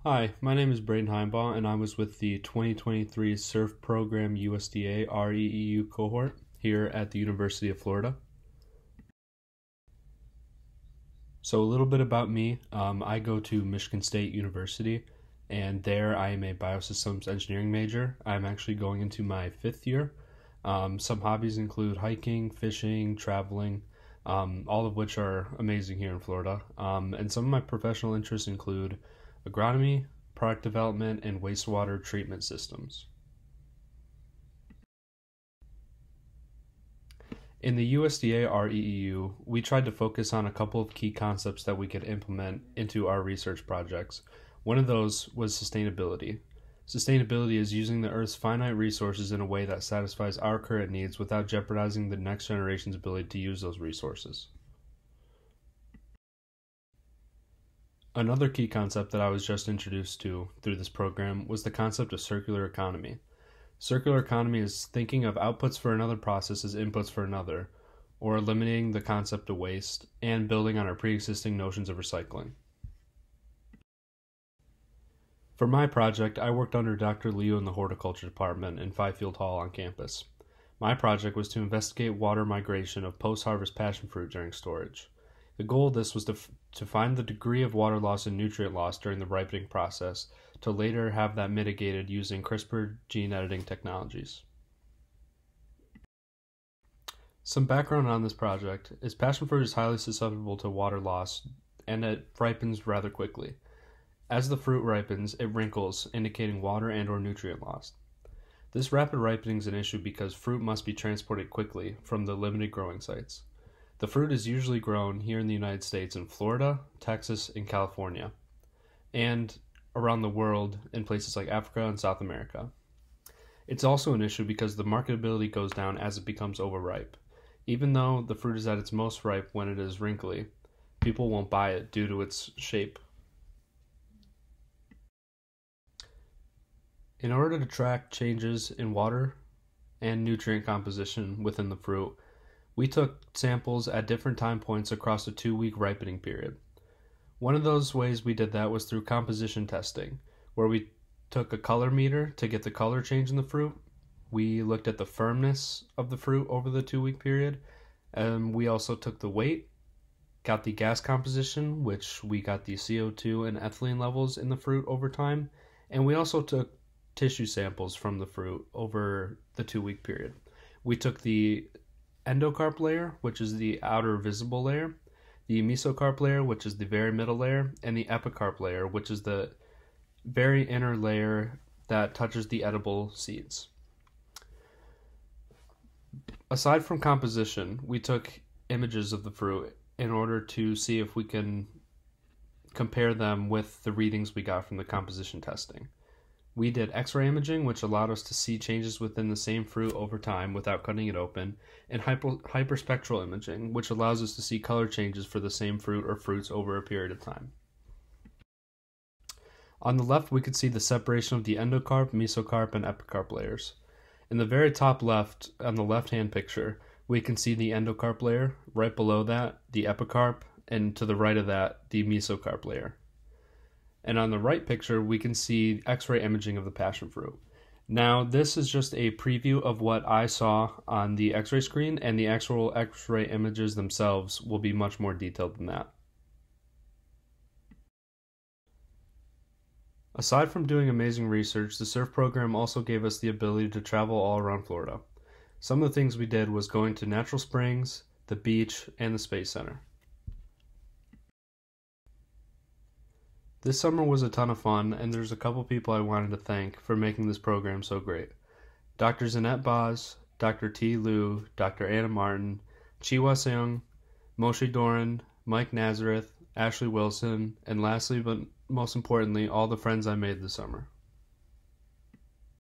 Hi, my name is Braden Heimbaugh, and I was with the 2023 SURF Program USDA REEU cohort here at the University of Florida. So, a little bit about me. I go to Michigan State University, and there I am a biosystems engineering major. I'm actually going into my fifth year. Some hobbies include hiking, fishing, traveling, all of which are amazing here in Florida. And some of my professional interests include agronomy, product development, and wastewater treatment systems. In the USDA REEU, we tried to focus on a couple of key concepts that we could implement into our research projects. One of those was sustainability. Sustainability is using the Earth's finite resources in a way that satisfies our current needs without jeopardizing the next generation's ability to use those resources. Another key concept that I was just introduced to through this program was the concept of circular economy. Circular economy is thinking of outputs for another process as inputs for another, or eliminating the concept of waste and building on our pre-existing notions of recycling. For my project, I worked under Dr. Liu in the horticulture department in Fifield Hall on campus. My project was to investigate water migration of post-harvest passion fruit during storage. The goal of this was to find the degree of water loss and nutrient loss during the ripening process to later have that mitigated using CRISPR gene editing technologies. Some background on this project is passion fruit is highly susceptible to water loss and it ripens rather quickly. As the fruit ripens, it wrinkles, indicating water and or nutrient loss. This rapid ripening is an issue because fruit must be transported quickly from the limited growing sites. The fruit is usually grown here in the United States in Florida, Texas, and California, and around the world in places like Africa and South America. It's also an issue because the marketability goes down as it becomes overripe. Even though the fruit is at its most ripe when it is wrinkly, people won't buy it due to its shape. In order to track changes in water and nutrient composition within the fruit, we took samples at different time points across a 2-week ripening period. One of those ways we did that was through composition testing, where we took a color meter to get the color change in the fruit. We looked at the firmness of the fruit over the 2-week period, and we also took the weight, got the gas composition, which we got the CO2 and ethylene levels in the fruit over time, and we also took tissue samples from the fruit over the 2-week period. We took the endocarp layer, which is the outer visible layer, the mesocarp layer, which is the very middle layer, and the epicarp layer, which is the very inner layer that touches the edible seeds. Aside from composition, we took images of the fruit in order to see if we can compare them with the readings we got from the composition testing. We did X-ray imaging, which allowed us to see changes within the same fruit over time without cutting it open, and hyperspectral imaging, which allows us to see color changes for the same fruit or fruits over a period of time. On the left, we could see the separation of the endocarp, mesocarp, and epicarp layers. In the very top left, on the left-hand picture, we can see the endocarp layer, right below that, the epicarp, and to the right of that, the mesocarp layer. And on the right picture, we can see X-ray imaging of the passion fruit. Now, this is just a preview of what I saw on the X-ray screen, and the actual X-ray images themselves will be much more detailed than that. Aside from doing amazing research, the SURF program also gave us the ability to travel all around Florida. Some of the things we did was going to natural springs, the beach, and the Space Center. This summer was a ton of fun, and there's a couple people I wanted to thank for making this program so great. Dr. Zanette Boz, Dr. T. Liu, Dr. Anna Martin, Chiwa Seung, Moshe Doran, Mike Nazareth, Ashley Wilson, and lastly but most importantly, all the friends I made this summer.